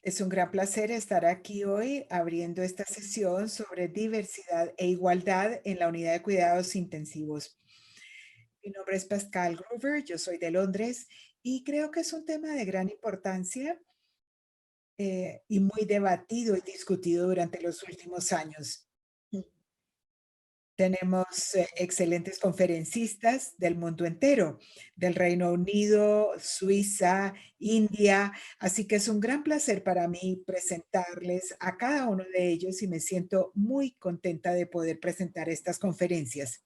Es un gran placer estar aquí hoy abriendo esta sesión sobre diversidad e igualdad en la unidad de cuidados intensivos. Mi nombre es Pascal Grover, yo soy de Londres y creo que es un tema de gran importancia y muy debatido y discutido durante los últimos años. Tenemos excelentes conferencistas del mundo entero, del Reino Unido, Suiza, India, así que es un gran placer para mí presentarles a cada uno de ellos y me siento muy contenta de poder presentar estas conferencias.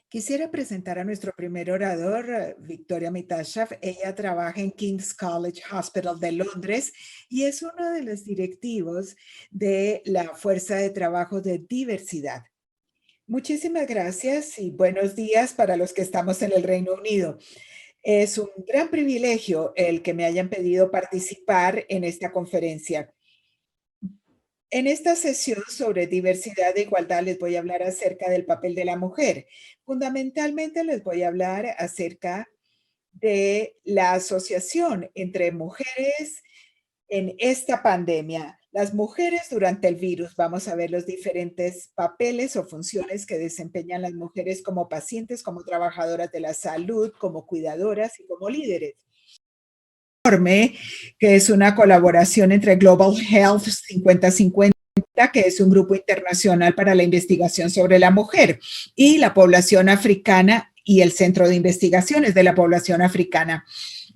Quisiera presentar a nuestro primer orador, Victoria Mitashaf. Ella trabaja en King's College Hospital de Londres y es uno de los directivos de la Fuerza de Trabajo de Diversidad. Muchísimas gracias y buenos días para los que estamos en el Reino Unido. Es un gran privilegio el que me hayan pedido participar en esta conferencia. En esta sesión sobre diversidad e igualdad les voy a hablar acerca del papel de la mujer. Fundamentalmente les voy a hablar acerca de la asociación entre mujeres en esta pandemia. Las mujeres durante el virus, vamos a ver los diferentes papeles o funciones que desempeñan las mujeres como pacientes, como trabajadoras de la salud, como cuidadoras y como líderes. Que es una colaboración entre Global Health 50-50, que es un grupo internacional para la investigación sobre la mujer, y la población africana y el Centro de Investigaciones de la Población Africana.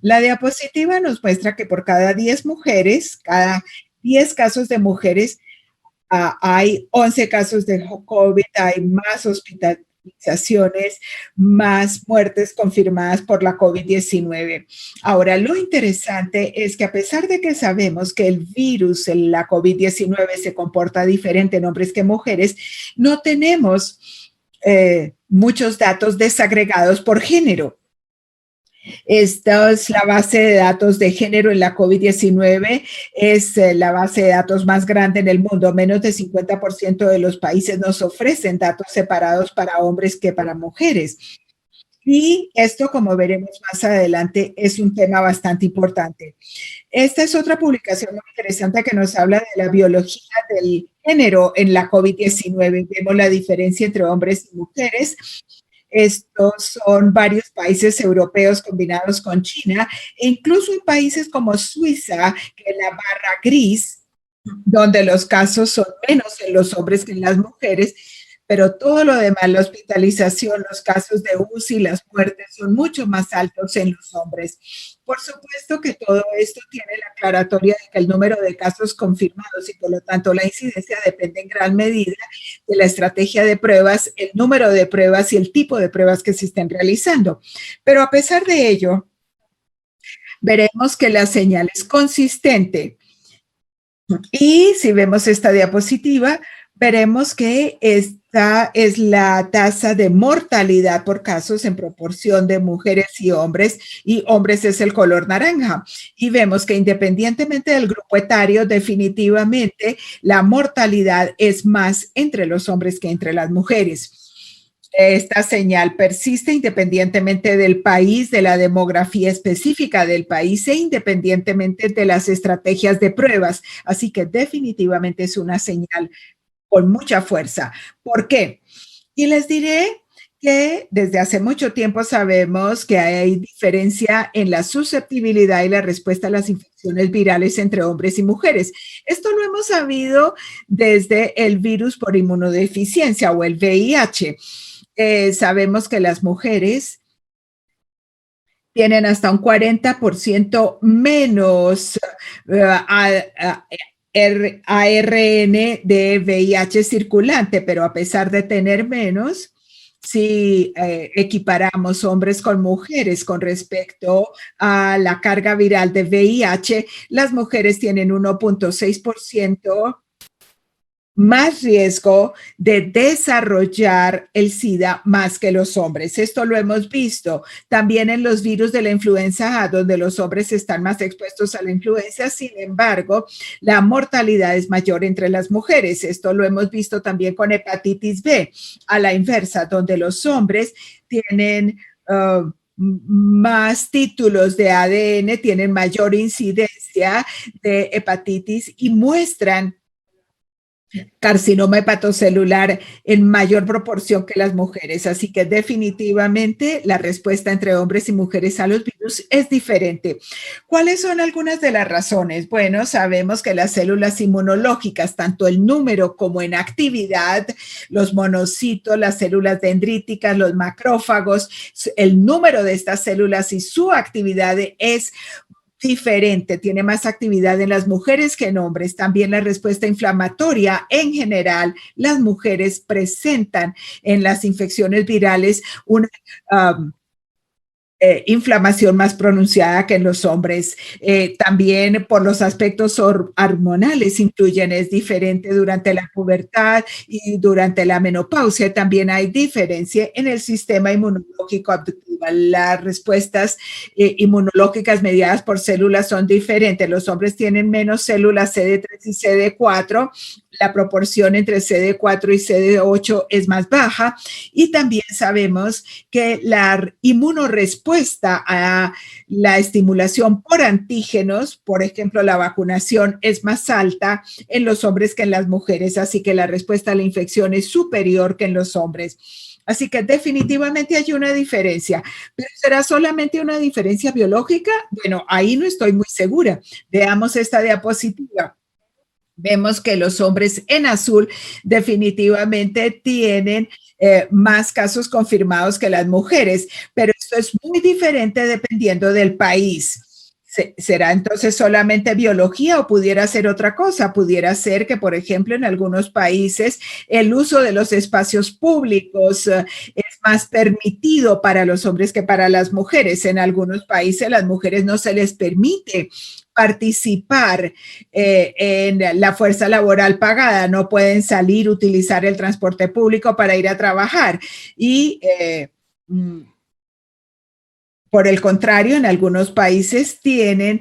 La diapositiva nos muestra que por cada 10 mujeres, cada 10 casos de mujeres, hay 11 casos de COVID, hay más hospitalizaciones, más muertes confirmadas por la COVID-19. Ahora, lo interesante es que a pesar de que sabemos que el virus, la COVID-19, se comporta diferente en hombres que mujeres, no tenemos muchos datos desagregados por género. Esta es la base de datos de género en la COVID-19, es la base de datos más grande en el mundo. Menos del 50% de los países nos ofrecen datos separados para hombres que para mujeres. Y esto, como veremos más adelante, es un tema bastante importante. Esta es otra publicación muy interesante que nos habla de la biología del género en la COVID-19. Vemos la diferencia entre hombres y mujeres. Estos son varios países europeos combinados con China, e incluso en países como Suiza, que es la barra gris, donde los casos son menos en los hombres que en las mujeres, pero todo lo demás, la hospitalización, los casos de UCI, las muertes son mucho más altos en los hombres. Por supuesto que todo esto tiene la aclaratoria de que el número de casos confirmados y por lo tanto la incidencia depende en gran medida de la estrategia de pruebas, el número de pruebas y el tipo de pruebas que se estén realizando. Pero a pesar de ello, veremos que la señal es consistente. Y si vemos esta diapositiva, veremos que esta es la tasa de mortalidad por casos en proporción de mujeres y hombres es el color naranja. Y vemos que independientemente del grupo etario, definitivamente la mortalidad es más entre los hombres que entre las mujeres. Esta señal persiste independientemente del país, de la demografía específica del país e independientemente de las estrategias de pruebas. Así que definitivamente es una señal con mucha fuerza. ¿Por qué? Y les diré que desde hace mucho tiempo sabemos que hay diferencia en la susceptibilidad y la respuesta a las infecciones virales entre hombres y mujeres. Esto lo hemos sabido desde el virus por inmunodeficiencia o el VIH. Sabemos que las mujeres tienen hasta un 40% menos ARN de VIH circulante, pero a pesar de tener menos, si equiparamos hombres con mujeres con respecto a la carga viral de VIH, las mujeres tienen 1.6% más riesgo de desarrollar el SIDA más que los hombres. Esto lo hemos visto también en los virus de la influenza A, donde los hombres están más expuestos a la influenza. Sin embargo, la mortalidad es mayor entre las mujeres. Esto lo hemos visto también con hepatitis B, a la inversa, donde los hombres tienen más títulos de ADN, tienen mayor incidencia de hepatitis y muestran carcinoma hepatocelular en mayor proporción que las mujeres. Así que definitivamente la respuesta entre hombres y mujeres a los virus es diferente. ¿Cuáles son algunas de las razones? Bueno, sabemos que las células inmunológicas, tanto el número como en actividad, los monocitos, las células dendríticas, los macrófagos, el número de estas células y su actividad es diferente, tiene más actividad en las mujeres que en hombres. También la respuesta inflamatoria en general, las mujeres presentan en las infecciones virales una inflamación más pronunciada que en los hombres. También por los aspectos hormonales influyen, es diferente durante la pubertad y durante la menopausia. También hay diferencia en el sistema inmunológico abductivo. Las respuestas inmunológicas mediadas por células son diferentes. Los hombres tienen menos células CD3 y CD4. La proporción entre CD4 y CD8 es más baja y también sabemos que la inmunorespuesta a la estimulación por antígenos, por ejemplo, la vacunación es más alta en los hombres que en las mujeres, así que la respuesta a la infección es superior que en los hombres. Así que definitivamente hay una diferencia, pero ¿será solamente una diferencia biológica? Bueno, ahí no estoy muy segura. Veamos esta diapositiva. Vemos que los hombres en azul definitivamente tienen más casos confirmados que las mujeres, pero esto es muy diferente dependiendo del país. ¿Será entonces solamente biología o pudiera ser otra cosa? Pudiera ser que, por ejemplo, en algunos países el uso de los espacios públicos es más permitido para los hombres que para las mujeres. En algunos países las mujeres no se les permite participar en la fuerza laboral pagada, no pueden salir, utilizar el transporte público para ir a trabajar y por el contrario, en algunos países tienen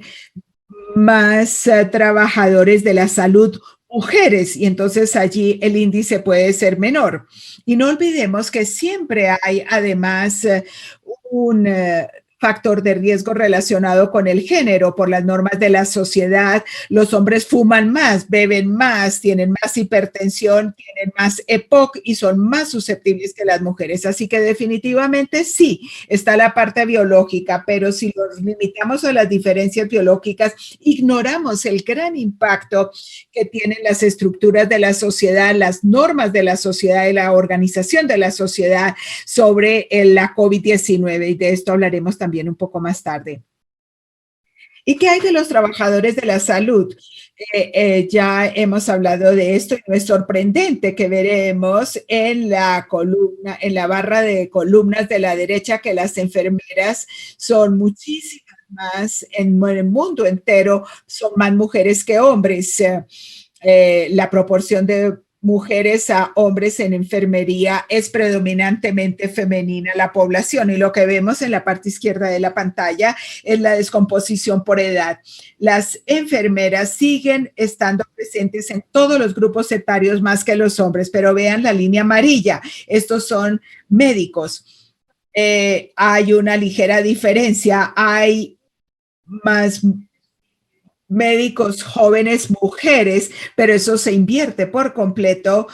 más trabajadores de la salud mujeres y entonces allí el índice puede ser menor. Y no olvidemos que siempre hay además un factor de riesgo relacionado con el género por las normas de la sociedad. Los hombres fuman más, beben más, tienen más hipertensión, tienen más EPOC y son más susceptibles que las mujeres. Así que definitivamente sí, está la parte biológica, pero si nos limitamos a las diferencias biológicas, ignoramos el gran impacto que tienen las estructuras de la sociedad, las normas de la sociedad y la organización de la sociedad sobre la COVID-19 y de esto hablaremos también un poco más tarde. ¿Y qué hay de los trabajadores de la salud? Ya hemos hablado de esto y no es sorprendente que veremos en la columna, en la barra de columnas de la derecha que las enfermeras son muchísimas más en el mundo entero, son más mujeres que hombres. La proporción de mujeres a hombres en enfermería es predominantemente femenina la población y lo que vemos en la parte izquierda de la pantalla es la descomposición por edad. Las enfermeras siguen estando presentes en todos los grupos etarios más que los hombres, pero vean la línea amarilla, estos son médicos. Hay una ligera diferencia, hay más médicos jóvenes mujeres, pero eso se invierte por completo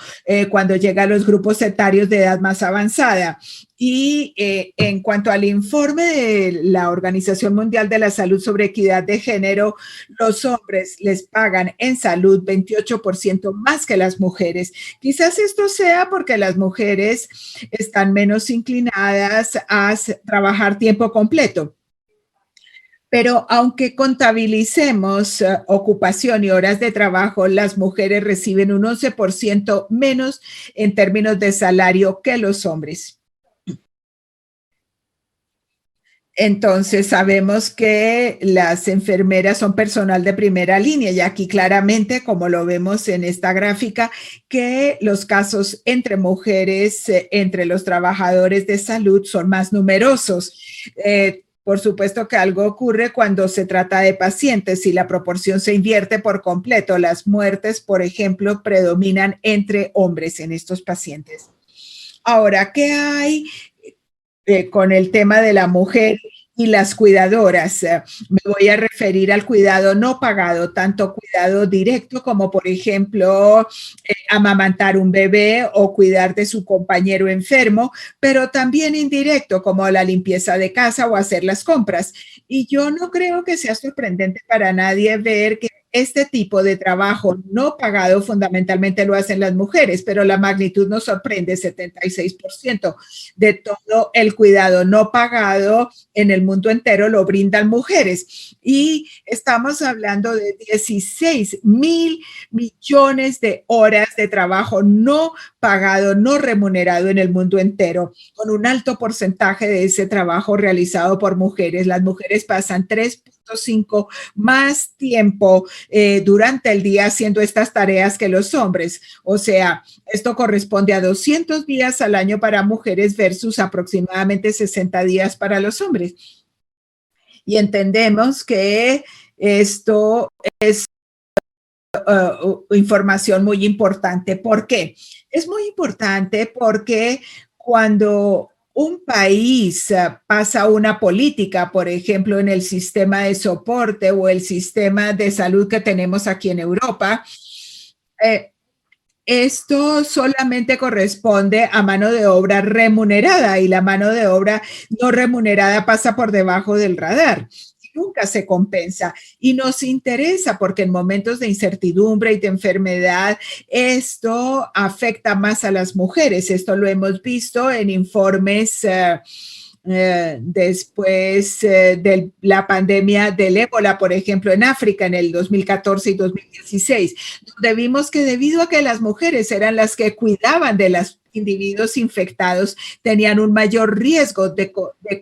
cuando llega a los grupos etarios de edad más avanzada. Y en cuanto al informe de la Organización Mundial de la Salud sobre equidad de género, los hombres les pagan en salud 28% más que las mujeres. Quizás esto sea porque las mujeres están menos inclinadas a trabajar tiempo completo. Pero aunque contabilicemos ocupación y horas de trabajo, las mujeres reciben un 11% menos en términos de salario que los hombres. Entonces sabemos que las enfermeras son personal de primera línea y aquí claramente, como lo vemos en esta gráfica, que los casos entre mujeres, entre los trabajadores de salud son más numerosos. Por supuesto que algo ocurre cuando se trata de pacientes y la proporción se invierte por completo. Las muertes, por ejemplo, predominan entre hombres en estos pacientes. Ahora, ¿qué hay con el tema de la mujer y las cuidadoras. Me voy a referir al cuidado no pagado, tanto cuidado directo como, por ejemplo, amamantar un bebé o cuidar de su compañero enfermo, pero también indirecto, como la limpieza de casa o hacer las compras. Y yo no creo que sea sorprendente para nadie ver que este tipo de trabajo no pagado fundamentalmente lo hacen las mujeres, pero la magnitud nos sorprende: 76% de todo el cuidado no pagado en el mundo entero lo brindan mujeres. Y estamos hablando de 16.000 millones de horas de trabajo no pagado, no remunerado en el mundo entero, con un alto porcentaje de ese trabajo realizado por mujeres. Las mujeres pasan 3.5 más tiempo durante el día haciendo estas tareas que los hombres. O sea, esto corresponde a 200 días al año para mujeres versus aproximadamente 60 días para los hombres. Y entendemos que esto es información muy importante. ¿Por qué? Es muy importante porque cuando un país pasa una política, por ejemplo, en el sistema de soporte o el sistema de salud que tenemos aquí en Europa, esto solamente corresponde a mano de obra remunerada, y la mano de obra no remunerada pasa por debajo del radar. Nunca se compensa y nos interesa porque en momentos de incertidumbre y de enfermedad esto afecta más a las mujeres. Esto lo hemos visto en informes después de la pandemia del ébola, por ejemplo, en África en el 2014 y 2016, donde vimos que debido a que las mujeres eran las que cuidaban de los individuos infectados, tenían un mayor riesgo de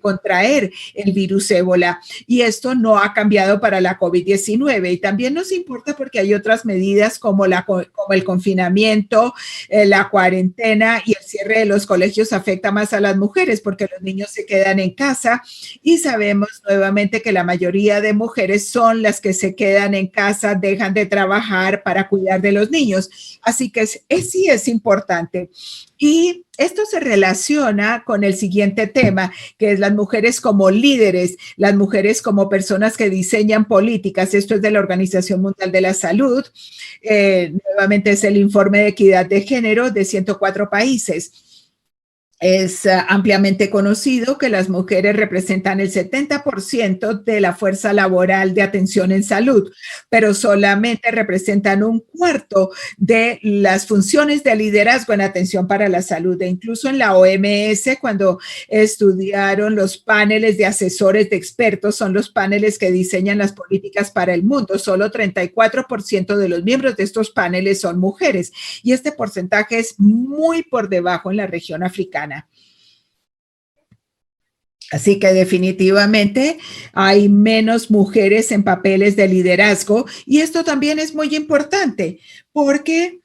contraer el virus ébola. Y esto no ha cambiado para la COVID-19. Y también nos importa porque hay otras medidas como el confinamiento, la cuarentena y el cierre de los colegios afecta más a las mujeres porque los niños se quedan en casa, y sabemos nuevamente que la mayoría de mujeres son las que se quedan en casa, dejan de trabajar para cuidar de los niños. Así que sí es importante. Y esto se relaciona con el siguiente tema, que es las mujeres como líderes, las mujeres como personas que diseñan políticas. Esto es de la Organización Mundial de la Salud. Nuevamente es el informe de equidad de género de 104 países. Es ampliamente conocido que las mujeres representan el 70% de la fuerza laboral de atención en salud, pero solamente representan un cuarto de las funciones de liderazgo en atención para la salud. E incluso en la OMS, cuando estudiaron los paneles de asesores de expertos, son los paneles que diseñan las políticas para el mundo. Solo 34% de los miembros de estos paneles son mujeres, y este porcentaje es muy por debajo en la región africana. Así que definitivamente hay menos mujeres en papeles de liderazgo, y esto también es muy importante porque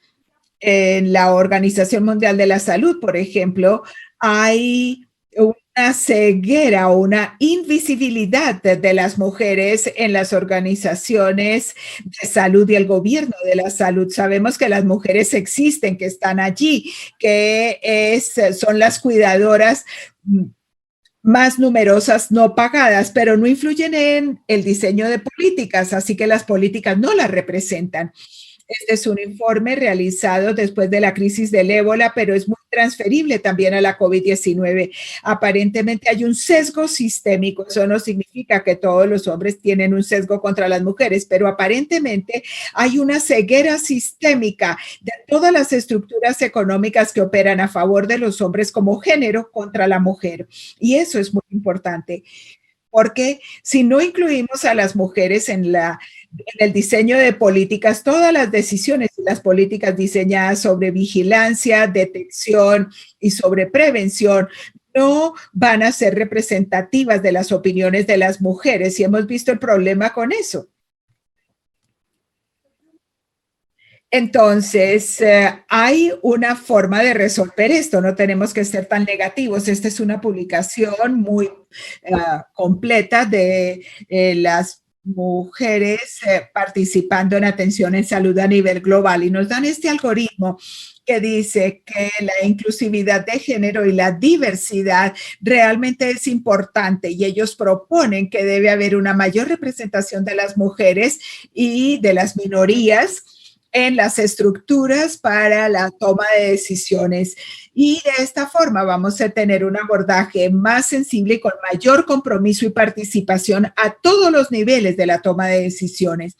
en la Organización Mundial de la Salud, por ejemplo, hay una ceguera o una invisibilidad de las mujeres en las organizaciones de salud y el gobierno de la salud. Sabemos que las mujeres existen, que están allí, que son las cuidadoras más numerosas no pagadas, pero no influyen en el diseño de políticas, así que las políticas no las representan. Este es un informe realizado después de la crisis del ébola, pero es muy transferible también a la COVID-19. Aparentemente hay un sesgo sistémico. Eso no significa que todos los hombres tienen un sesgo contra las mujeres, pero aparentemente hay una ceguera sistémica de todas las estructuras económicas que operan a favor de los hombres como género contra la mujer. Y eso es muy importante, porque si no incluimos a las mujeres en el diseño de políticas, todas las decisiones y las políticas diseñadas sobre vigilancia, detección y sobre prevención no van a ser representativas de las opiniones de las mujeres, y hemos visto el problema con eso. Entonces, hay una forma de resolver esto, no tenemos que ser tan negativos. Esta es una publicación muy completa de las mujeres participando en atención en salud a nivel global y nos dan este algoritmo que dice que la inclusividad de género y la diversidad realmente es importante y ellos proponen que debe haber una mayor representación de las mujeres y de las minorías en las estructuras para la toma de decisiones. Y de esta forma vamos a tener un abordaje más sensible y con mayor compromiso y participación a todos los niveles de la toma de decisiones.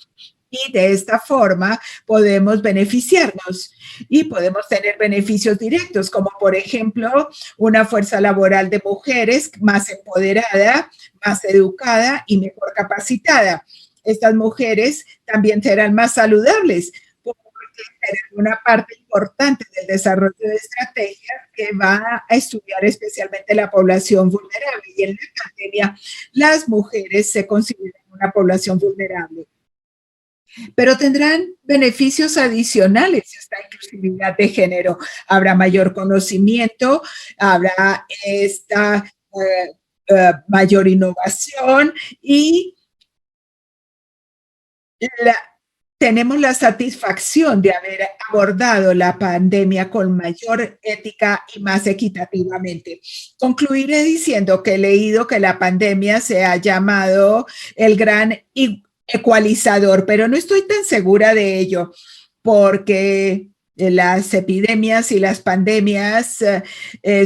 Y de esta forma podemos beneficiarnos y podemos tener beneficios directos, como por ejemplo una fuerza laboral de mujeres más empoderada, más educada y mejor capacitada. Estas mujeres también serán más saludables, porque serán una parte importante del desarrollo de estrategias que va a estudiar especialmente la población vulnerable. Y en la pandemia, las mujeres se consideran una población vulnerable. Pero tendrán beneficios adicionales esta inclusividad de género. Habrá mayor conocimiento, habrá esta mayor innovación y tenemos la satisfacción de haber abordado la pandemia con mayor ética y más equitativamente. Concluiré diciendo que he leído que la pandemia se ha llamado el gran ecualizador, pero no estoy tan segura de ello porque las epidemias y las pandemias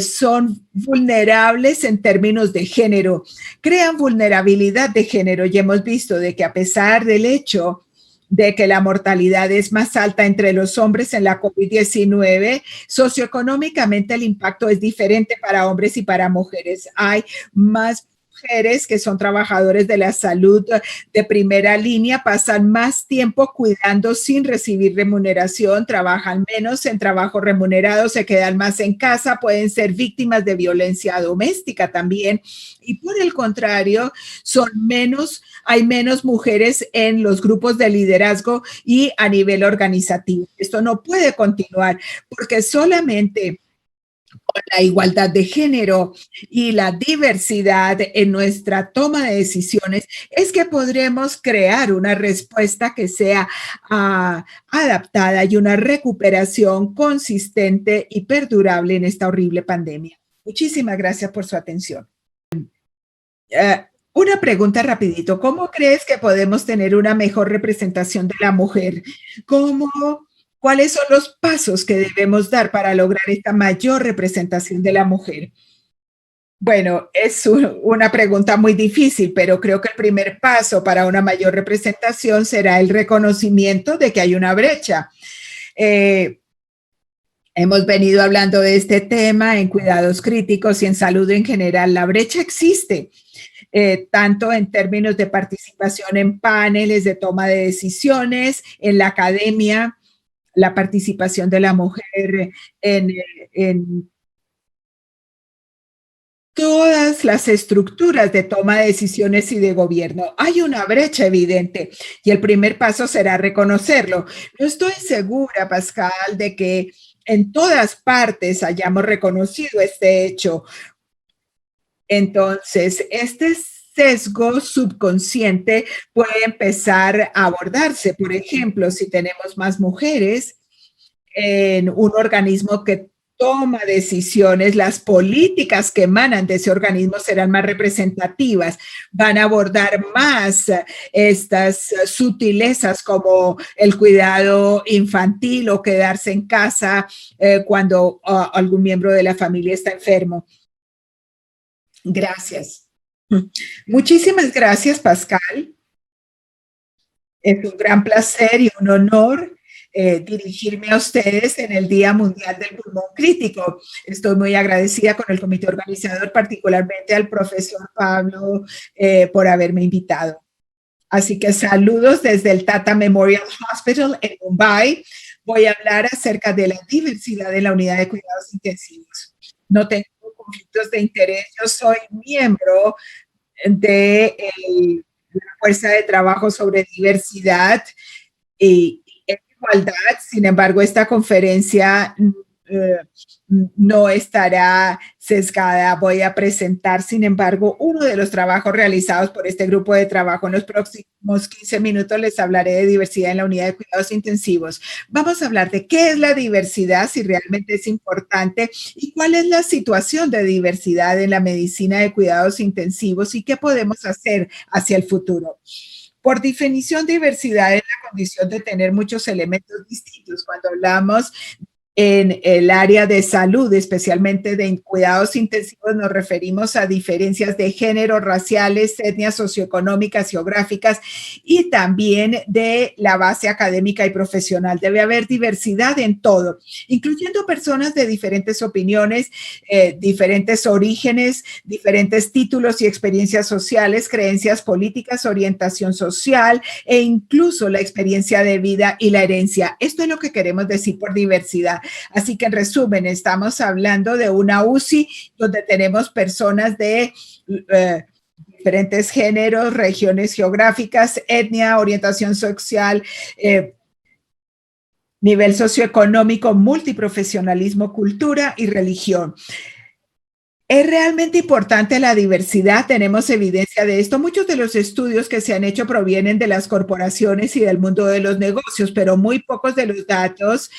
son vulnerables en términos de género, crean vulnerabilidad de género y hemos visto de que a pesar del hecho de que la mortalidad es más alta entre los hombres en la COVID-19, socioeconómicamente el impacto es diferente para hombres y para mujeres. Hay más mujeres que son trabajadores de la salud de primera línea, pasan más tiempo cuidando sin recibir remuneración, trabajan menos en trabajo remunerado, se quedan más en casa, pueden ser víctimas de violencia doméstica también. Y por el contrario, hay menos mujeres en los grupos de liderazgo y a nivel organizativo. Esto no puede continuar porque solamente con la igualdad de género y la diversidad en nuestra toma de decisiones es que podremos crear una respuesta que sea adaptada y una recuperación consistente y perdurable en esta horrible pandemia. Muchísimas gracias por su atención. Una pregunta rapidito. ¿Cómo crees que podemos tener una mejor representación de la mujer? ¿Cuáles son los pasos que debemos dar para lograr esta mayor representación de la mujer? Bueno, es una pregunta muy difícil, pero creo que el primer paso para una mayor representación será el reconocimiento de que hay una brecha. Hemos venido hablando de este tema en cuidados críticos y en salud en general. La brecha existe. Tanto en términos de participación en paneles de toma de decisiones, en la academia, la participación de la mujer en todas las estructuras de toma de decisiones y de gobierno. Hay una brecha evidente y el primer paso será reconocerlo. No estoy segura, Pascal, de que en todas partes hayamos reconocido este hecho. Entonces, este sesgo subconsciente puede empezar a abordarse. Por ejemplo, si tenemos más mujeres en un organismo que toma decisiones, las políticas que emanan de ese organismo serán más representativas, van a abordar más estas sutilezas como el cuidado infantil o quedarse en casa cuando algún miembro de la familia está enfermo. Gracias. Muchísimas gracias, Pascal. Es un gran placer y un honor dirigirme a ustedes en el Día Mundial del Pulmón Crítico. Estoy muy agradecida con el comité organizador, particularmente al profesor Pablo por haberme invitado. Así que saludos desde el Tata Memorial Hospital en Mumbai. Voy a hablar acerca de la diversidad de la unidad de cuidados intensivos. No tengo conflictos de interés. Yo soy miembro de la Fuerza de Trabajo sobre Diversidad y Igualdad. Sin embargo, esta conferencia no estará sesgada. Voy a presentar, sin embargo, uno de los trabajos realizados por este grupo de trabajo. En los próximos 15 minutos les hablaré de diversidad en la unidad de cuidados intensivos. Vamos a hablar de qué es la diversidad, si realmente es importante, y cuál es la situación de diversidad en la medicina de cuidados intensivos y qué podemos hacer hacia el futuro. Por definición, diversidad es la condición de tener muchos elementos distintos. Cuando hablamos en el área de salud, especialmente de cuidados intensivos, nos referimos a diferencias de género, raciales, etnias, socioeconómicas, geográficas y también de la base académica y profesional. Debe haber diversidad en todo, incluyendo personas de diferentes opiniones, diferentes orígenes, diferentes títulos y experiencias sociales, creencias políticas, orientación social e incluso la experiencia de vida y la herencia. Esto es lo que queremos decir por diversidad. Así que en resumen, estamos hablando de una UCI donde tenemos personas de diferentes géneros, regiones geográficas, etnia, orientación social, nivel socioeconómico, multiprofesionalismo, cultura y religión. Es realmente importante la diversidad, tenemos evidencia de esto. Muchos de los estudios que se han hecho provienen de las corporaciones y del mundo de los negocios, pero muy pocos de los datos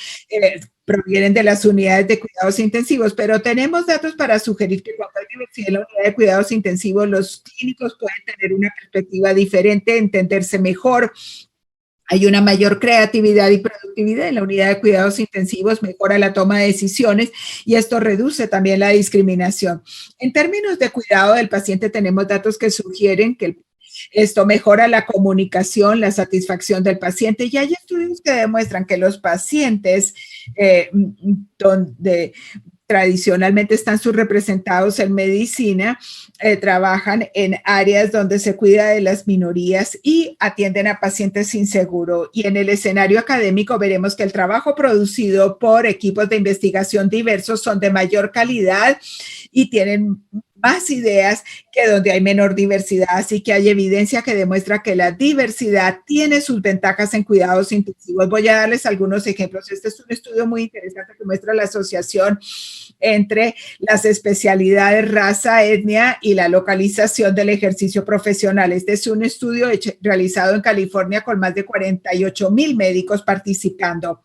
provienen de las unidades de cuidados intensivos. Pero tenemos datos para sugerir que cuando hay diversidad en la unidad de cuidados intensivos, los clínicos pueden tener una perspectiva diferente, entenderse mejor. Hay una mayor creatividad y productividad en la unidad de cuidados intensivos, mejora la toma de decisiones y esto reduce también la discriminación. En términos de cuidado del paciente, tenemos datos que sugieren que esto mejora la comunicación, la satisfacción del paciente y hay estudios que demuestran que los pacientes donde tradicionalmente están subrepresentados en medicina, trabajan en áreas donde se cuida de las minorías y atienden a pacientes sin seguro. Y en el escenario académico veremos que el trabajo producido por equipos de investigación diversos son de mayor calidad y tienen más ideas que donde hay menor diversidad. Así que hay evidencia que demuestra que la diversidad tiene sus ventajas en cuidados intensivos. Voy a darles algunos ejemplos. Este es un estudio muy interesante que muestra la asociación entre las especialidades raza, etnia y la localización del ejercicio profesional. Este es un estudio realizado en California con más de 48,000 médicos participando.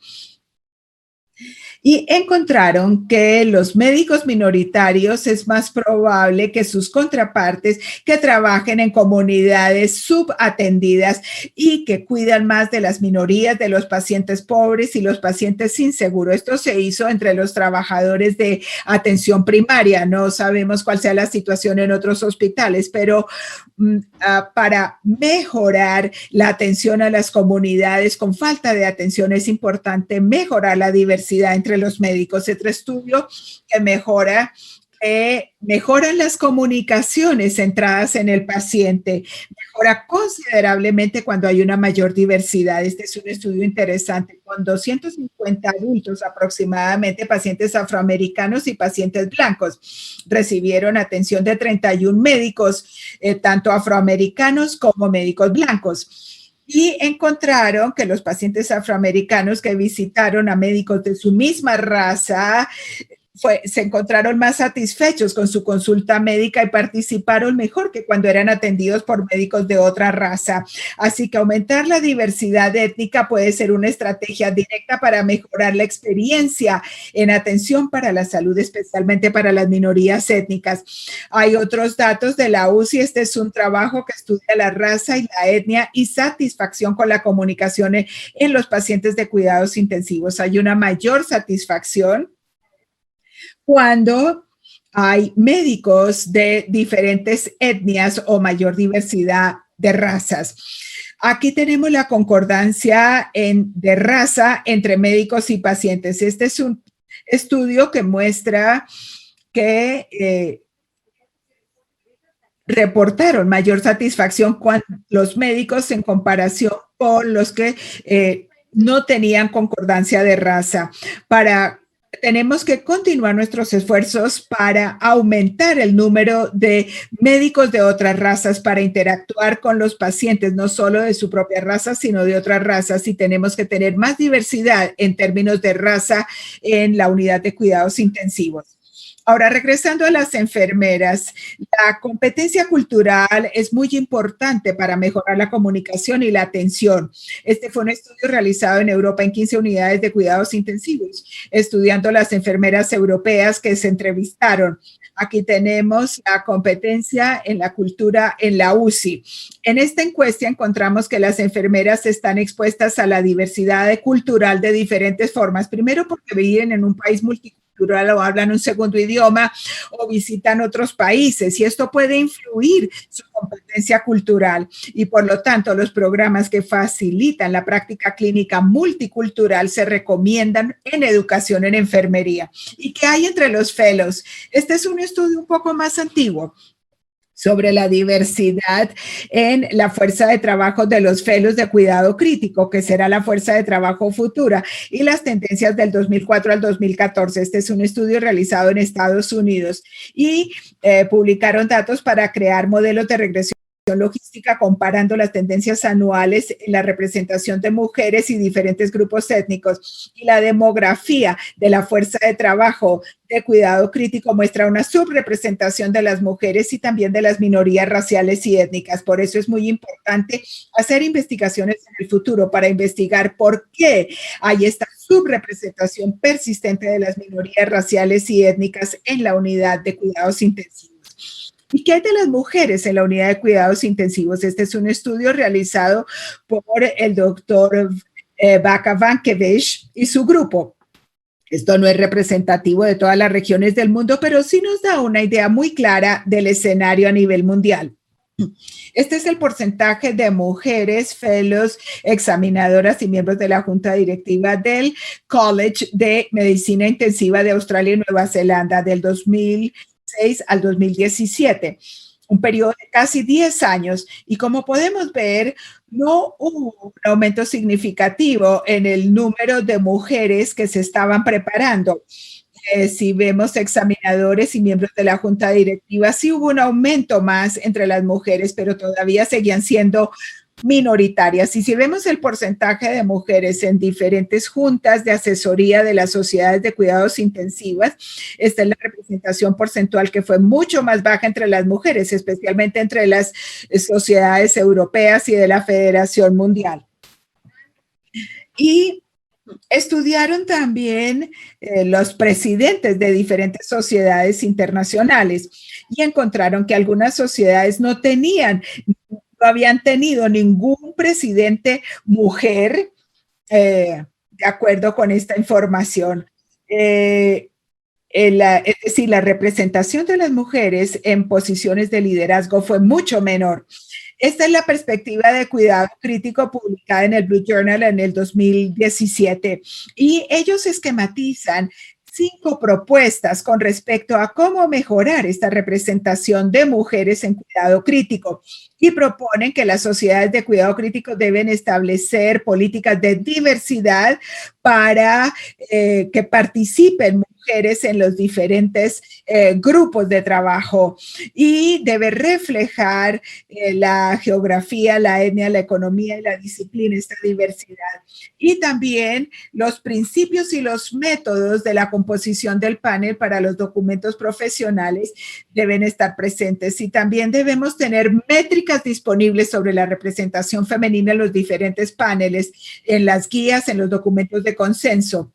Y encontraron que los médicos minoritarios es más probable que sus contrapartes que trabajen en comunidades subatendidas y que cuidan más de las minorías, de los pacientes pobres y los pacientes sin seguro. Esto se hizo entre los trabajadores de atención primaria. No sabemos cuál sea la situación en otros hospitales, pero para mejorar la atención a las comunidades con falta de atención es importante mejorar la diversidad entre los médicos. Otro estudio que mejoran las comunicaciones centradas en el paciente, mejora considerablemente cuando hay una mayor diversidad. Este es un estudio interesante. Con 250 adultos aproximadamente, pacientes afroamericanos y pacientes blancos, recibieron atención de 31 médicos, tanto afroamericanos como médicos blancos. Y encontraron que los pacientes afroamericanos que visitaron a médicos de su misma raza se encontraron más satisfechos con su consulta médica y participaron mejor que cuando eran atendidos por médicos de otra raza. Así que aumentar la diversidad étnica puede ser una estrategia directa para mejorar la experiencia en atención para la salud, especialmente para las minorías étnicas. Hay otros datos de la UCI. Este es un trabajo que estudia la raza y la etnia y satisfacción con la comunicación en los pacientes de cuidados intensivos. Hay una mayor satisfacción cuando hay médicos de diferentes etnias o mayor diversidad de razas. Aquí tenemos la concordancia de raza entre médicos y pacientes. Este es un estudio que muestra que reportaron mayor satisfacción con los médicos en comparación con los que no tenían concordancia de raza. Para tenemos que continuar nuestros esfuerzos para aumentar el número de médicos de otras razas para interactuar con los pacientes, no solo de su propia raza, sino de otras razas. Y tenemos que tener más diversidad en términos de raza en la unidad de cuidados intensivos. Ahora, regresando a las enfermeras, la competencia cultural es muy importante para mejorar la comunicación y la atención. Este fue un estudio realizado en Europa en 15 unidades de cuidados intensivos, estudiando las enfermeras europeas que se entrevistaron. Aquí tenemos la competencia en la cultura en la UCI. En esta encuesta encontramos que las enfermeras están expuestas a la diversidad cultural de diferentes formas. Primero, porque viven en un país multicultural o hablan un segundo idioma o visitan otros países, y esto puede influir su competencia cultural, y por lo tanto los programas que facilitan la práctica clínica multicultural se recomiendan en educación en enfermería. ¿Y qué hay entre los fellows? Este es un estudio un poco más antiguo sobre la diversidad en la fuerza de trabajo de los fellows de cuidado crítico, que será la fuerza de trabajo futura, y las tendencias del 2004 al 2014. Este es un estudio realizado en Estados Unidos, y publicaron datos para crear modelos de regresión logística comparando las tendencias anuales en la representación de mujeres y diferentes grupos étnicos, y la demografía de la fuerza de trabajo de cuidado crítico muestra una subrepresentación de las mujeres y también de las minorías raciales y étnicas. Por eso es muy importante hacer investigaciones en el futuro para investigar por qué hay esta subrepresentación persistente de las minorías raciales y étnicas en la unidad de cuidados intensivos. ¿Y qué hay de las mujeres en la unidad de cuidados intensivos? Este es un estudio realizado por el doctor Baka Vankiewicz y su grupo. Esto no es representativo de todas las regiones del mundo, pero sí nos da una idea muy clara del escenario a nivel mundial. Este es el porcentaje de mujeres, fellows, examinadoras y miembros de la junta directiva del College de Medicina Intensiva de Australia y Nueva Zelanda del 2006 al 2017, un periodo de casi 10 años, y como podemos ver, no hubo un aumento significativo en el número de mujeres que se estaban preparando. Si vemos examinadores y miembros de la junta directiva, sí hubo un aumento más entre las mujeres, pero todavía seguían siendo minoritarias. Y si vemos el porcentaje de mujeres en diferentes juntas de asesoría de las sociedades de cuidados intensivos, esta es la representación porcentual que fue mucho más baja entre las mujeres, especialmente entre las sociedades europeas y de la Federación Mundial. Y estudiaron también los presidentes de diferentes sociedades internacionales, y encontraron que algunas sociedades no habían tenido ningún presidente mujer, de acuerdo con esta información. Es decir, la representación de las mujeres en posiciones de liderazgo fue mucho menor. Esta es la perspectiva de cuidado crítico publicada en el Blue Journal en el 2017, y ellos esquematizan 5 propuestas con respecto a cómo mejorar esta representación de mujeres en cuidado crítico, y proponen que las sociedades de cuidado crítico deben establecer políticas de diversidad para que participen mujeres en los diferentes grupos de trabajo, y debe reflejar la geografía, la etnia, la economía y la disciplina, esta diversidad. Y también los principios y los métodos de la composición del panel para los documentos profesionales deben estar presentes, y también debemos tener métricas disponibles sobre la representación femenina en los diferentes paneles, en las guías, en los documentos de consenso.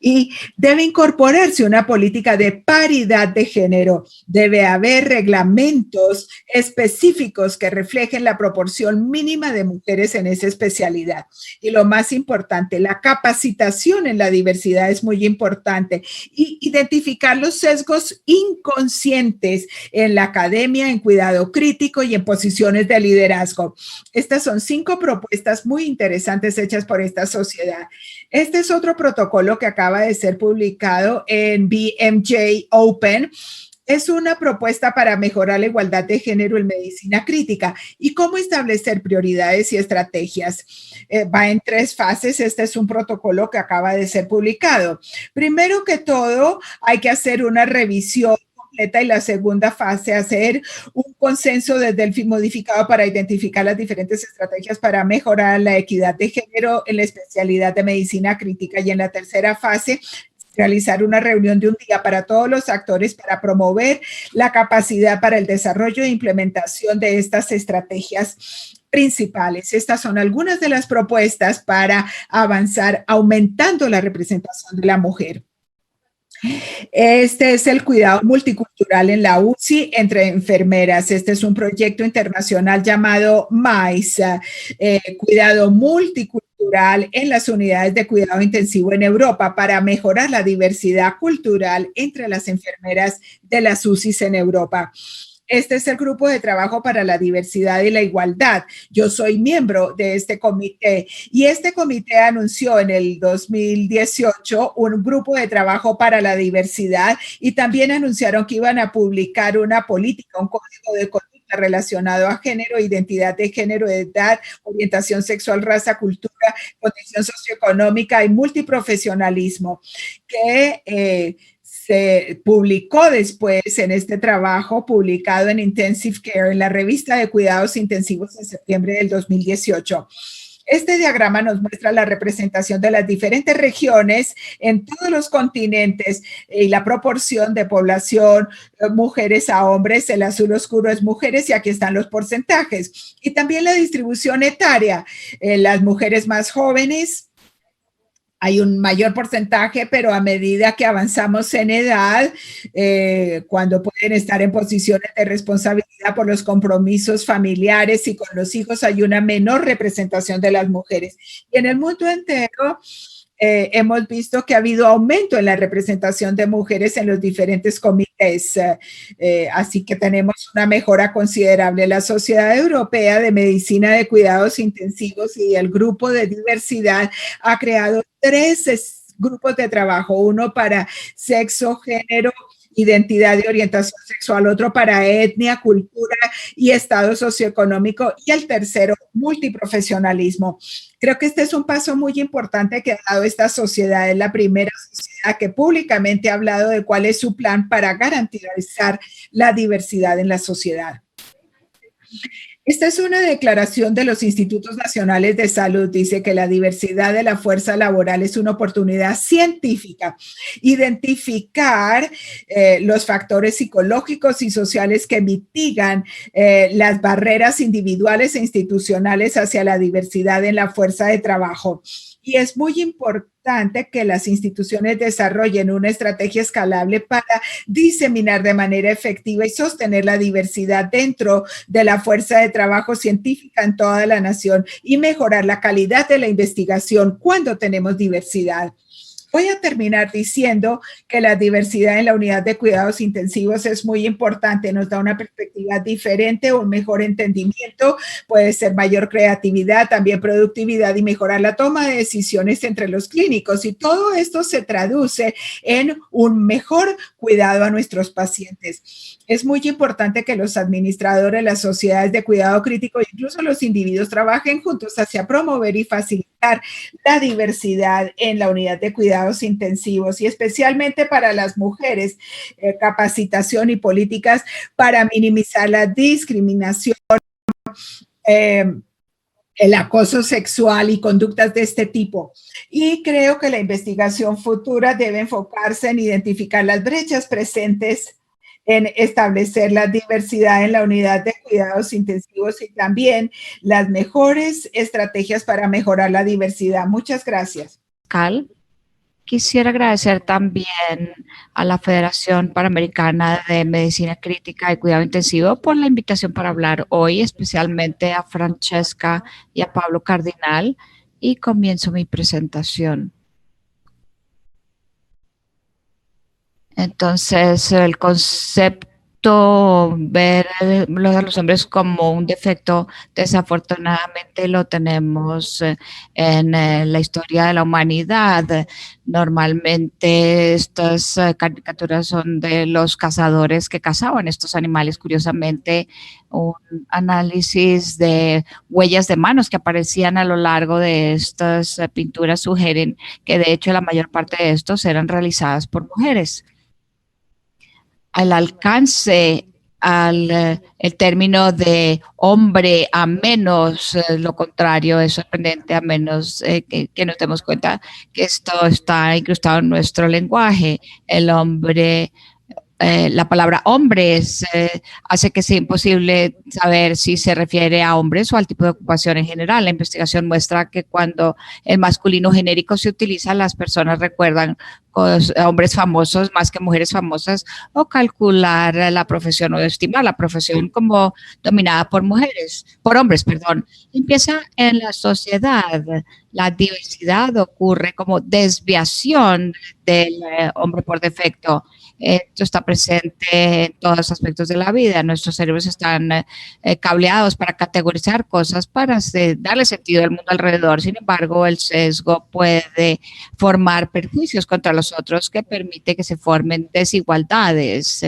Y debe incorporarse una política de paridad de género. Debe haber reglamentos específicos que reflejen la proporción mínima de mujeres en esa especialidad. Y lo más importante, la capacitación en la diversidad es muy importante. Y identificar los sesgos inconscientes en la academia, en cuidado crítico y en posiciones de liderazgo. Estas son 5 propuestas muy interesantes hechas por esta sociedad. Este es otro protocolo que acaba de ser publicado en BMJ Open, Es una propuesta para mejorar la igualdad de género en medicina crítica y cómo establecer prioridades y estrategias. Va en 3 fases. Este es un protocolo que acaba de ser publicado. Primero que todo, hay que hacer una revisión completa y la segunda fase, hacer un consenso desde el modificado para identificar las diferentes estrategias para mejorar la equidad de género en la especialidad de medicina crítica. Y en la tercera fase, realizar una reunión de un día para todos los actores para promover la capacidad para el desarrollo e implementación de estas estrategias principales. Estas son algunas de las propuestas para avanzar aumentando la representación de la mujer. Este es el cuidado multicultural en la UCI entre enfermeras. Este es un proyecto internacional llamado MAIS, cuidado multicultural en las unidades de cuidado intensivo en Europa para mejorar la diversidad cultural entre las enfermeras de las UCIs en Europa. Este es el grupo de trabajo para la diversidad y la igualdad. Yo soy miembro de este comité y este comité anunció en el 2018 un grupo de trabajo para la diversidad y también anunciaron que iban a publicar una política, un código de conducta relacionado a género, identidad de género, edad, orientación sexual, raza, cultura, condición socioeconómica y multiprofesionalismo, que se publicó después en este trabajo publicado en Intensive Care, en la revista de cuidados intensivos en septiembre del 2018. Este diagrama nos muestra la representación de las diferentes regiones en todos los continentes y la proporción de población mujeres a hombres. El azul oscuro es mujeres y aquí están los porcentajes. Y también la distribución etaria. Las mujeres más jóvenes, hay un mayor porcentaje, pero a medida que avanzamos en edad, cuando pueden estar en posiciones de responsabilidad por los compromisos familiares y con los hijos, hay una menor representación de las mujeres. Y en el mundo entero, hemos visto que ha habido aumento en la representación de mujeres en los diferentes comités, así que tenemos una mejora considerable. La Sociedad Europea de Medicina de Cuidados Intensivos y el Grupo de Diversidad ha creado 3 grupos de trabajo, uno para sexo, género, identidad y orientación sexual, otro para etnia, cultura y estado socioeconómico, y el tercero, multiprofesionalismo. Creo que este es un paso muy importante que ha dado esta sociedad. Es la primera sociedad que públicamente ha hablado de cuál es su plan para garantizar la diversidad en la sociedad. Esta es una declaración de los Institutos Nacionales de Salud. Dice que la diversidad de la fuerza laboral es una oportunidad científica. Identificar los factores psicológicos y sociales que mitigan las barreras individuales e institucionales hacia la diversidad en la fuerza de trabajo. Y es muy importante que las instituciones desarrollen una estrategia escalable para diseminar de manera efectiva y sostener la diversidad dentro de la fuerza de trabajo científica en toda la nación y mejorar la calidad de la investigación cuando tenemos diversidad. Voy a terminar diciendo que la diversidad en la unidad de cuidados intensivos es muy importante, nos da una perspectiva diferente, un mejor entendimiento, puede ser mayor creatividad, también productividad y mejorar la toma de decisiones entre los clínicos. Y todo esto se traduce en un mejor cuidado a nuestros pacientes. Es muy importante que los administradores, las sociedades de cuidado crítico e incluso los individuos trabajen juntos hacia promover y facilitar la diversidad en la unidad de cuidados intensivos y especialmente para las mujeres, capacitación y políticas para minimizar la discriminación, el acoso sexual y conductas de este tipo. Y creo que la investigación futura debe enfocarse en identificar las brechas presentes, en establecer la diversidad en la unidad de cuidados intensivos y también las mejores estrategias para mejorar la diversidad. Muchas gracias. Cal, quisiera agradecer también a la Federación Panamericana de Medicina Crítica y Cuidado Intensivo por la invitación para hablar hoy, especialmente a Francesca y a Pablo Cardinal, y comienzo mi presentación. Entonces, el concepto ver a los hombres como un defecto, desafortunadamente lo tenemos en la historia de la humanidad. Normalmente estas caricaturas son de los cazadores que cazaban estos animales. Curiosamente, un análisis de huellas de manos que aparecían a lo largo de estas pinturas sugieren que de hecho la mayor parte de estos eran realizadas por mujeres. Al alcance, el término de hombre a menos, lo contrario es sorprendente, a menos que nos demos cuenta que esto está incrustado en nuestro lenguaje. El hombre, la palabra hombres hace que sea imposible saber si se refiere a hombres o al tipo de ocupación en general. La investigación muestra que cuando el masculino genérico se utiliza, las personas recuerdan hombres famosos más que mujeres famosas, o calcular la profesión o estimar la profesión como dominada por mujeres, por hombres, perdón. Empieza en la sociedad. La diversidad ocurre como desviación del hombre por defecto. Esto está presente en todos los aspectos de la vida. Nuestros cerebros están cableados para categorizar cosas, para darle sentido al mundo alrededor. Sin embargo, el sesgo puede formar perjuicios contra los otros que permite que se formen desigualdades.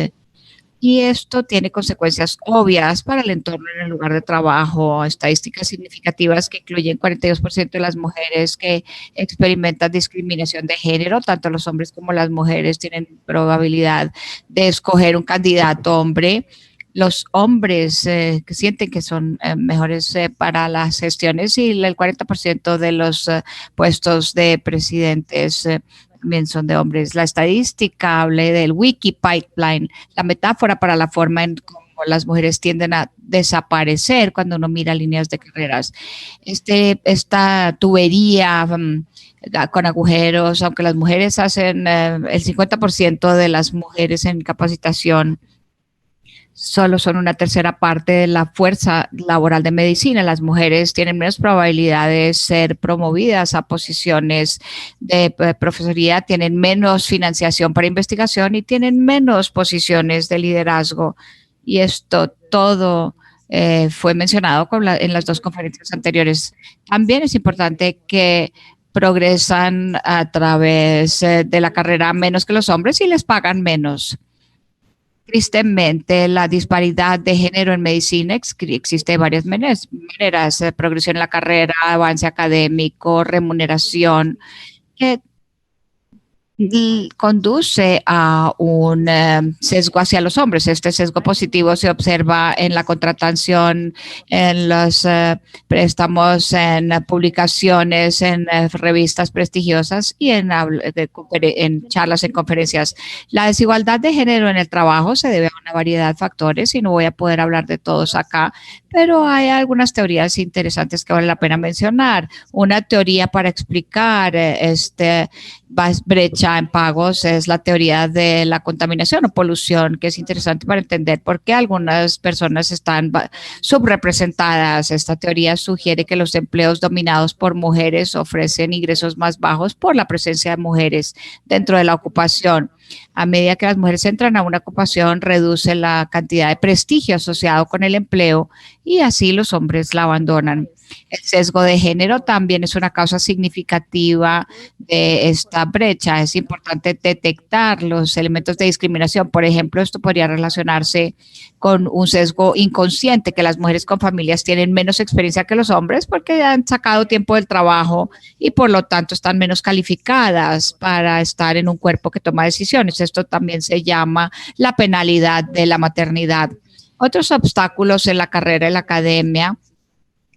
Y esto tiene consecuencias obvias para el entorno en el lugar de trabajo. Estadísticas significativas que incluyen 42% de las mujeres que experimentan discriminación de género. Tanto los hombres como las mujeres tienen probabilidad de escoger un candidato hombre. Los hombres que sienten que son mejores para las gestiones, y el 40% de los puestos de presidentes también son de hombres. La estadística hablé del wiki pipeline, la metáfora para la forma en cómo las mujeres tienden a desaparecer cuando uno mira líneas de carreras. Esta tubería con agujeros, aunque las mujeres hacen el 50% de las mujeres en capacitación, solo son una tercera parte de la fuerza laboral de medicina. Las mujeres tienen menos probabilidad de ser promovidas a posiciones de profesoría, tienen menos financiación para investigación y tienen menos posiciones de liderazgo. Y esto todo fue mencionado en las dos conferencias anteriores. También es importante que progresan a través de la carrera menos que los hombres y les pagan menos. Tristemente, la disparidad de género en medicina existe de varias maneras: progresión en la carrera, avance académico, remuneración, que conduce a un sesgo hacia los hombres. Este sesgo positivo se observa en la contratación, en los préstamos, en publicaciones, en revistas prestigiosas y en charlas, en conferencias. La desigualdad de género en el trabajo se debe a una variedad de factores y no voy a poder hablar de todos acá, pero hay algunas teorías interesantes que vale la pena mencionar. Una teoría para explicar brecha en pagos es la teoría de la contaminación o polución, que es interesante para entender por qué algunas personas están subrepresentadas. Esta teoría sugiere que los empleos dominados por mujeres ofrecen ingresos más bajos por la presencia de mujeres dentro de la ocupación. A medida que las mujeres entran a una ocupación, reduce la cantidad de prestigio asociado con el empleo y así los hombres la abandonan. El sesgo de género también es una causa significativa de esta brecha. Es importante detectar los elementos de discriminación. Por ejemplo, esto podría relacionarse con un sesgo inconsciente, que las mujeres con familias tienen menos experiencia que los hombres porque han sacado tiempo del trabajo y por lo tanto están menos calificadas para estar en un cuerpo que toma decisiones. Esto también se llama la penalidad de la maternidad. Otros obstáculos en la carrera y la academia: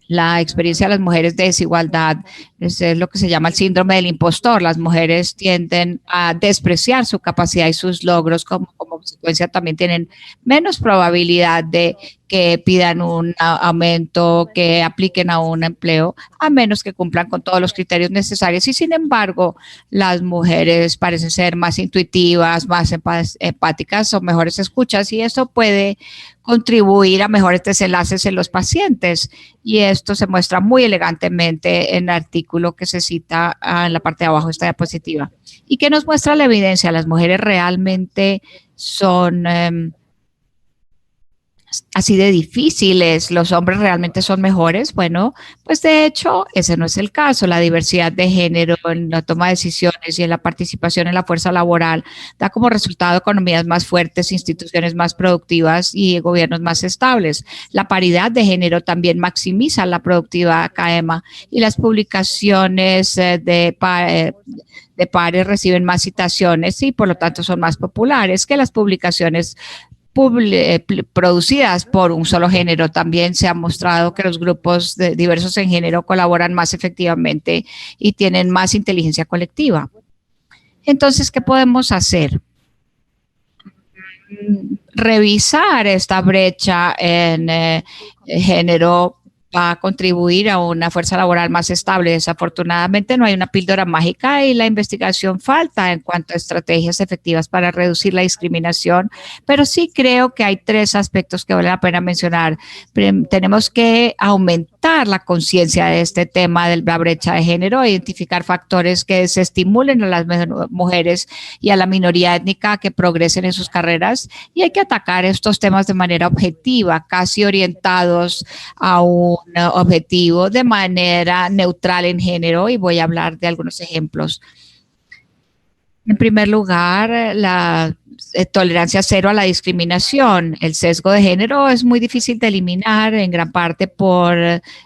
la experiencia de las mujeres de desigualdad, es lo que se llama el síndrome del impostor. Las mujeres tienden a despreciar su capacidad y sus logros, como consecuencia también tienen menos probabilidad de que pidan un aumento, que apliquen a un empleo, a menos que cumplan con todos los criterios necesarios. Y sin embargo, las mujeres parecen ser más intuitivas, más empáticas o mejores escuchas, y eso puede contribuir a mejores desenlaces en los pacientes. Y esto se muestra muy elegantemente en el artículo que se cita en la parte de abajo de esta diapositiva. ¿Y qué nos muestra la evidencia? Las mujeres realmente son así de difíciles, los hombres realmente son mejores. Bueno, pues de hecho ese no es el caso. La diversidad de género en la toma de decisiones y en la participación en la fuerza laboral da como resultado economías más fuertes, instituciones más productivas y gobiernos más estables. La paridad de género también maximiza la productividad académica y las publicaciones de pares reciben más citaciones y por lo tanto son más populares que las publicaciones producidas por un solo género. También se ha mostrado que los grupos diversos en género colaboran más efectivamente y tienen más inteligencia colectiva. Entonces, ¿qué podemos hacer? Revisar esta brecha en género va a contribuir a una fuerza laboral más estable. Desafortunadamente no hay una píldora mágica y la investigación falta en cuanto a estrategias efectivas para reducir la discriminación, pero sí creo que hay tres aspectos que vale la pena mencionar. Tenemos que aumentar la conciencia de este tema de la brecha de género, identificar factores que desestimulen a las mujeres y a la minoría étnica que progresen en sus carreras, y hay que atacar estos temas de manera objetiva, casi orientados a un objetivo de manera neutral en género, y voy a hablar de algunos ejemplos. En primer lugar, la tolerancia cero a la discriminación. El sesgo de género es muy difícil de eliminar en gran parte por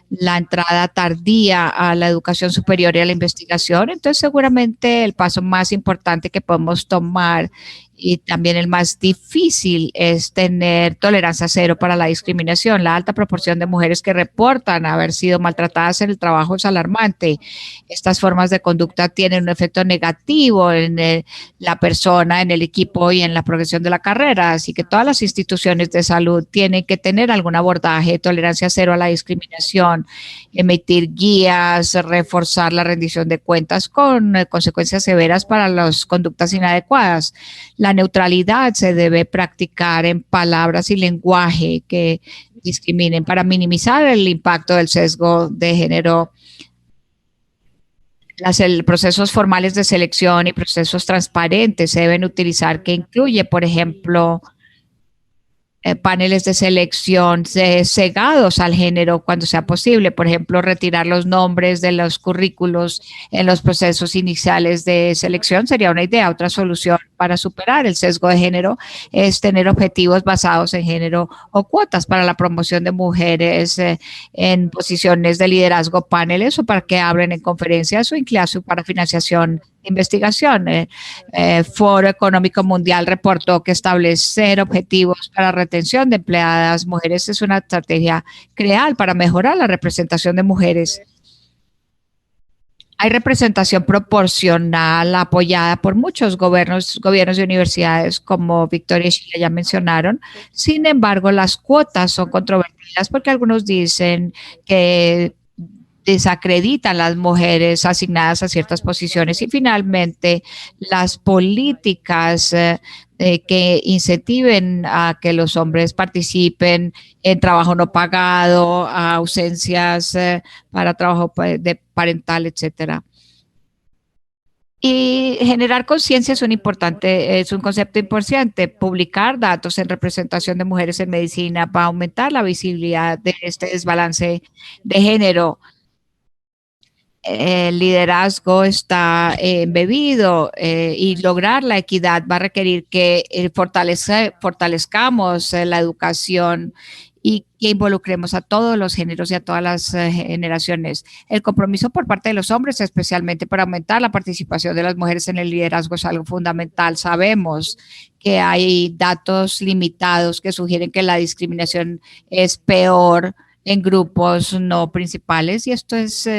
la entrada tardía a la educación superior y a la investigación. Entonces, seguramente el paso más importante que podemos tomar y también el más difícil es tener tolerancia cero para la discriminación. La alta proporción de mujeres que reportan haber sido maltratadas en el trabajo es alarmante. Estas formas de conducta tienen un efecto negativo en la persona, en el equipo y en la progresión de la carrera. Así que todas las instituciones de salud tienen que tener algún abordaje de tolerancia cero a la discriminación, emitir guías, reforzar la rendición de cuentas con consecuencias severas para las conductas inadecuadas. La neutralidad se debe practicar en palabras y lenguaje que discriminen para minimizar el impacto del sesgo de género. Procesos formales de selección y procesos transparentes se deben utilizar, que incluye, por ejemplo, paneles de selección cegados al género cuando sea posible. Por ejemplo, retirar los nombres de los currículos en los procesos iniciales de selección sería una idea. Otra solución para superar el sesgo de género es tener objetivos basados en género o cuotas para la promoción de mujeres en posiciones de liderazgo, paneles o para que hablen en conferencias o incluso para financiación de investigación. Foro Económico Mundial reportó que establecer objetivos para retención de empleadas mujeres es una estrategia real para mejorar la representación de mujeres. Hay representación proporcional apoyada por muchos gobiernos y universidades, como Victoria y Chile ya mencionaron. Sin embargo, las cuotas son controvertidas porque algunos dicen que desacreditan las mujeres asignadas a ciertas posiciones, y finalmente las políticas que incentiven a que los hombres participen en trabajo no pagado, a ausencias para trabajo de parental, etcétera. Y generar conciencia es un concepto importante. Publicar datos en representación de mujeres en medicina va a aumentar la visibilidad de este desbalance de género. El liderazgo está embebido y lograr la equidad va a requerir que fortalezcamos la educación y que involucremos a todos los géneros y a todas las generaciones. El compromiso por parte de los hombres, especialmente para aumentar la participación de las mujeres en el liderazgo, es algo fundamental. Sabemos que hay datos limitados que sugieren que la discriminación es peor en grupos no principales, y esto es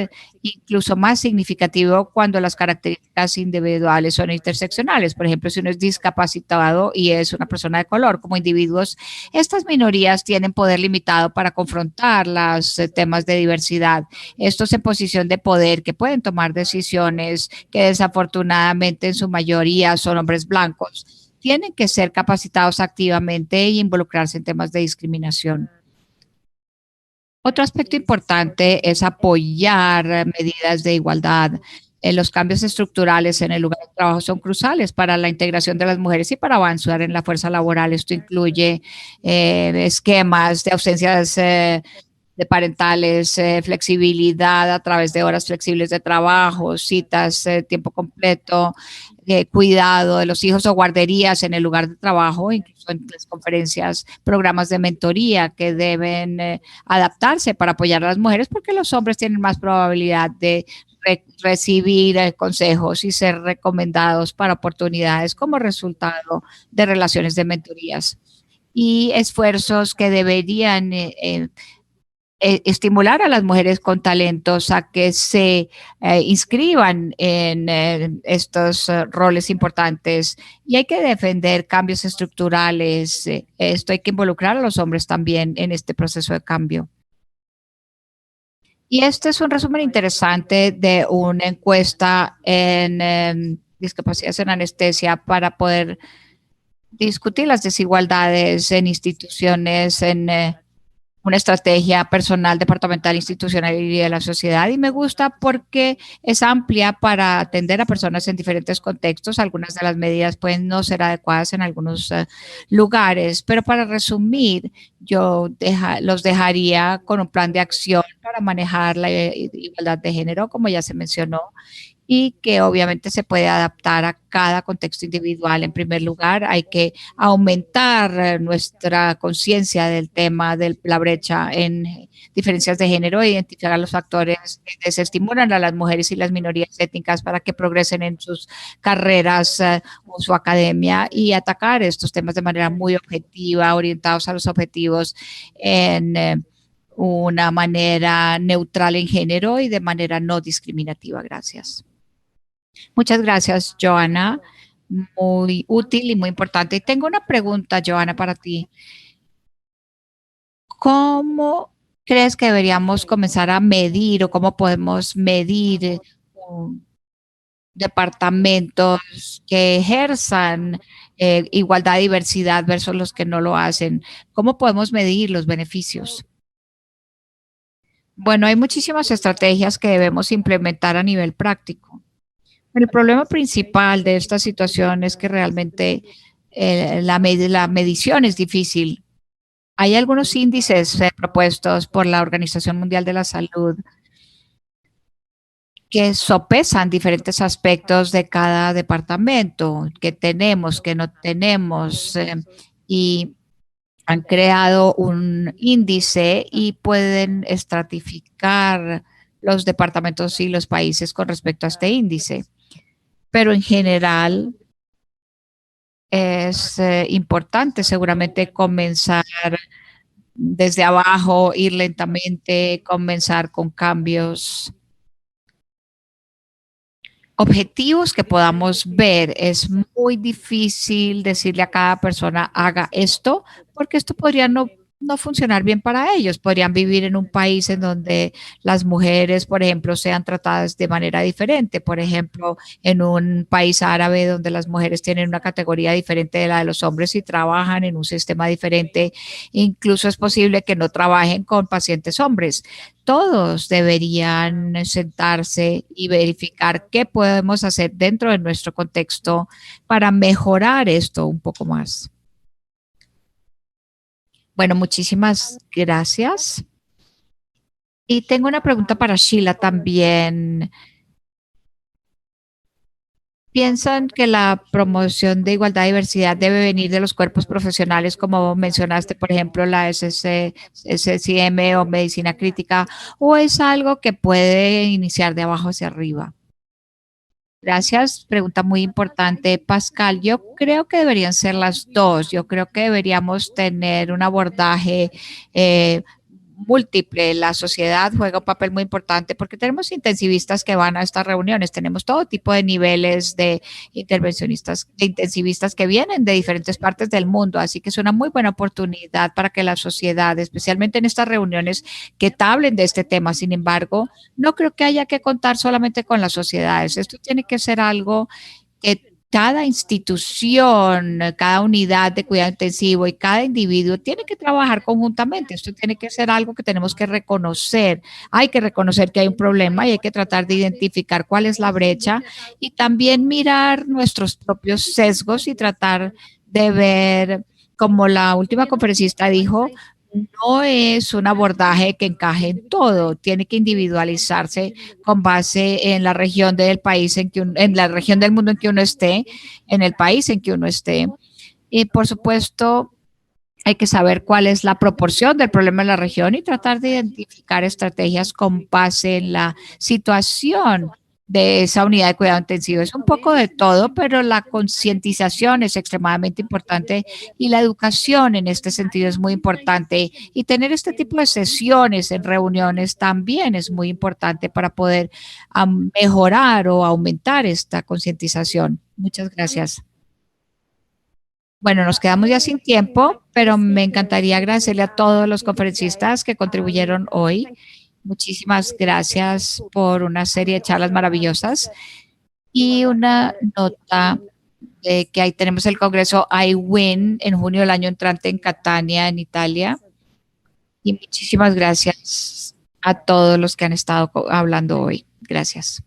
incluso más significativo cuando las características individuales son interseccionales. Por ejemplo, si uno es discapacitado y es una persona de color, como individuos, estas minorías tienen poder limitado para confrontar los temas de diversidad. Estos en posición de poder que pueden tomar decisiones que desafortunadamente en su mayoría son hombres blancos, tienen que ser capacitados activamente y involucrarse en temas de discriminación. Otro aspecto importante es apoyar medidas de igualdad. los cambios estructurales en el lugar de trabajo son cruciales para la integración de las mujeres y para avanzar en la fuerza laboral. Esto incluye esquemas de ausencias de parentales, flexibilidad a través de horas flexibles de trabajo, citas, tiempo completo, cuidado de los hijos o guarderías en el lugar de trabajo, incluso en las conferencias, programas de mentoría que deben adaptarse para apoyar a las mujeres porque los hombres tienen más probabilidad de recibir consejos y ser recomendados para oportunidades como resultado de relaciones de mentorías y esfuerzos que deberían estimular a las mujeres con talentos a que se inscriban en estos roles importantes y hay que defender cambios estructurales. Esto hay que involucrar a los hombres también en este proceso de cambio. Y este es un resumen interesante de una encuesta en discapacidades en anestesia para poder discutir las desigualdades en instituciones, en una estrategia personal, departamental, institucional y de la sociedad. Y me gusta porque es amplia para atender a personas en diferentes contextos. Algunas de las medidas pueden no ser adecuadas en algunos lugares, pero para resumir, yo los dejaría con un plan de acción para manejar la igualdad de género, como ya se mencionó, y que obviamente se puede adaptar a cada contexto individual. En primer lugar, hay que aumentar nuestra conciencia del tema de la brecha en diferencias de género e identificar los factores que desestimulan a las mujeres y las minorías étnicas para que progresen en sus carreras o su academia y atacar estos temas de manera muy objetiva, orientados a los objetivos en una manera neutral en género y de manera no discriminativa. Gracias. Muchas gracias, Joana. Muy útil y muy importante. Y tengo una pregunta, Joana, para ti. ¿Cómo crees que deberíamos comenzar a medir o cómo podemos medir departamentos que ejerzan igualdad y diversidad versus los que no lo hacen? ¿Cómo podemos medir los beneficios? Bueno, hay muchísimas estrategias que debemos implementar a nivel práctico. El problema principal de esta situación es que realmente la medición es difícil. Hay algunos índices propuestos por la Organización Mundial de la Salud que sopesan diferentes aspectos de cada departamento, que tenemos, que no tenemos, y han creado un índice y pueden estratificar los departamentos y los países con respecto a este índice. Pero en general es importante seguramente comenzar desde abajo, ir lentamente, comenzar con cambios objetivos que podamos ver. Es muy difícil decirle a cada persona haga esto, porque esto podría no funcionar bien para ellos. Podrían vivir en un país en donde las mujeres, por ejemplo, sean tratadas de manera diferente. Por ejemplo, en un país árabe donde las mujeres tienen una categoría diferente de la de los hombres y trabajan en un sistema diferente. Incluso es posible que no trabajen con pacientes hombres. Todos deberían sentarse y verificar qué podemos hacer dentro de nuestro contexto para mejorar esto un poco más. Bueno, muchísimas gracias. Y tengo una pregunta para Sheila también. ¿Piensan que la promoción de igualdad y diversidad debe venir de los cuerpos profesionales, como mencionaste, por ejemplo, la SCM o medicina crítica, o es algo que puede iniciar de abajo hacia arriba? Gracias, pregunta muy importante, Pascal. Yo creo que deberían ser las dos. Yo creo que deberíamos tener un abordaje múltiple. La sociedad juega un papel muy importante porque tenemos intensivistas que van a estas reuniones, tenemos todo tipo de niveles de intervencionistas, de intensivistas que vienen de diferentes partes del mundo, así que es una muy buena oportunidad para que la sociedad, especialmente en estas reuniones, que hablen de este tema. Sin embargo, no creo que haya que contar solamente con las sociedades. Esto tiene que ser algo que cada institución, cada unidad de cuidado intensivo y cada individuo tiene que trabajar conjuntamente. Esto tiene que ser algo que tenemos que reconocer. Hay que reconocer que hay un problema y hay que tratar de identificar cuál es la brecha y también mirar nuestros propios sesgos y tratar de ver, como la última conferencista dijo, no es un abordaje que encaje en todo, tiene que individualizarse con base en la región del país en la región del mundo en que uno esté, en el país en que uno esté. Y por supuesto, hay que saber cuál es la proporción del problema en la región y tratar de identificar estrategias con base en la situación de esa unidad de cuidado intensivo. Es un poco de todo, pero la concientización es extremadamente importante y la educación en este sentido es muy importante. Y tener este tipo de sesiones en reuniones también es muy importante para poder mejorar o aumentar esta concientización. Muchas gracias. Bueno, nos quedamos ya sin tiempo, pero me encantaría agradecerle a todos los conferencistas que contribuyeron hoy. Muchísimas gracias por una serie de charlas maravillosas y una nota de que ahí tenemos el Congreso iWin en junio del año entrante en Catania, en Italia. Y muchísimas gracias a todos los que han estado hablando hoy. Gracias.